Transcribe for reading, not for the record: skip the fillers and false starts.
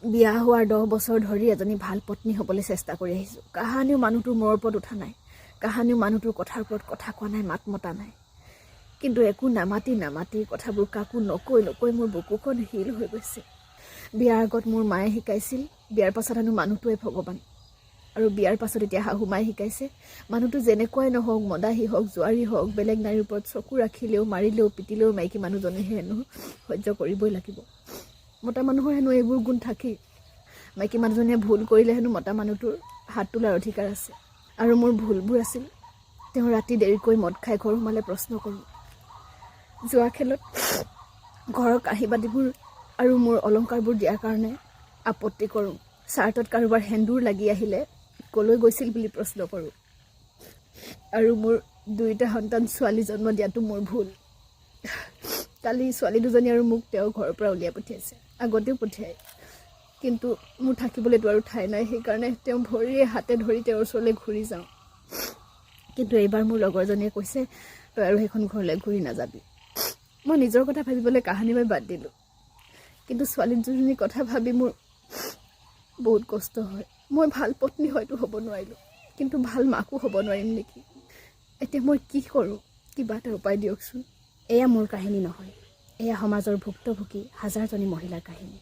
বিয়া হোৱাৰ 10 বছৰ ধৰি এজনী ভাল পত্নী হ'বলৈ চেষ্টা কৰি আহিছোঁ। কাহানিও মানুহটোৰ মূৰৰ ওপৰত উঠা নাই, কাহানিও মানুহটোৰ কথাৰ ওপৰত কথা কোৱা নাই, মাত মতা নাই। কিন্তু একো নামাতি কথাবোৰ কাকো নকৈ মোৰ বুকুখন শিল হৈ গৈছে। বিয়াৰ আগত মোৰ মায়ে শিকাইছিল বিয়াৰ পাছত হেনো মানুহটোৱে ভগৱান, আৰু বিয়াৰ পাছত এতিয়া শাহু মায়ে শিকাইছে মানুহটো যেনেকুৱাই নহওক, মদাহী হওক, জোৱাৰী হওক, বেলেগ নাৰীৰ ওপৰত চকু ৰাখিলেও, মাৰিলেও, পিটিলেও মাইকী মানুহজনেহে হেনো সহ্য কৰিবই লাগিব। মতা মানুহৰ হেনো এইবোৰ গুণ থাকেই। মাইকী মানুহজনীয়ে ভুল কৰিলে হেনো মতা মানুহটোৰ হাত তোলাৰ অধিকাৰ আছে। আৰু মোৰ ভুলবোৰ আছিল, তেওঁ ৰাতি দেৰিকৈ মদ খাই ঘৰ সোমালে প্ৰশ্ন কৰোঁ, যোৱা খেলত ঘৰৰ কাঁহী বাতিবোৰ আৰু মোৰ অলংকাৰবোৰ দিয়াৰ কাৰণে আপত্তি কৰোঁ, চাৰ্টত কাৰোবাৰ সেন্দুৰ লাগি আহিলে কলৈ গৈছিল বুলি প্ৰশ্ন কৰোঁ, আৰু মোৰ 2টা সন্তান ছোৱালী জন্ম দিয়াটো মোৰ ভুল। কালি ছোৱালী দুজনী আৰু মোক তেওঁ ঘৰৰ পৰা উলিয়াই পঠিয়াইছে, আগতেও পঠিয়াই, কিন্তু মোৰ থাকিবলৈতো আৰু ঠাই নাই। সেইকাৰণে তেওঁ ভৰিয়ে হাতে ধৰি তেওঁৰ ওচৰলৈ ঘূৰি যাওঁ। কিন্তু এইবাৰ মোৰ লগৰজনীয়ে কৈছে, তই আৰু সেইখন ঘৰলৈ ঘূৰি নাযাবি। মই নিজৰ কথা ভাবিবলৈ কাহানি মই বাদ দিলোঁ, কিন্তু ছোৱালী দুজনীৰ কথা ভাবি মোৰ বহুত কষ্ট হয়। মই ভাল পত্নী হয়তো হ'ব নোৱাৰিলোঁ, কিন্তু ভাল মাকো হ'ব নোৱাৰিম নেকি? এতিয়া মই কি কৰোঁ? কিবা এটা উপায় দিয়কচোন। এয়া মোৰ কাহিনী নহয়, এয়া সমাজৰ ভুক্তভোগী হাজাৰজনী মহিলাৰ কাহিনী।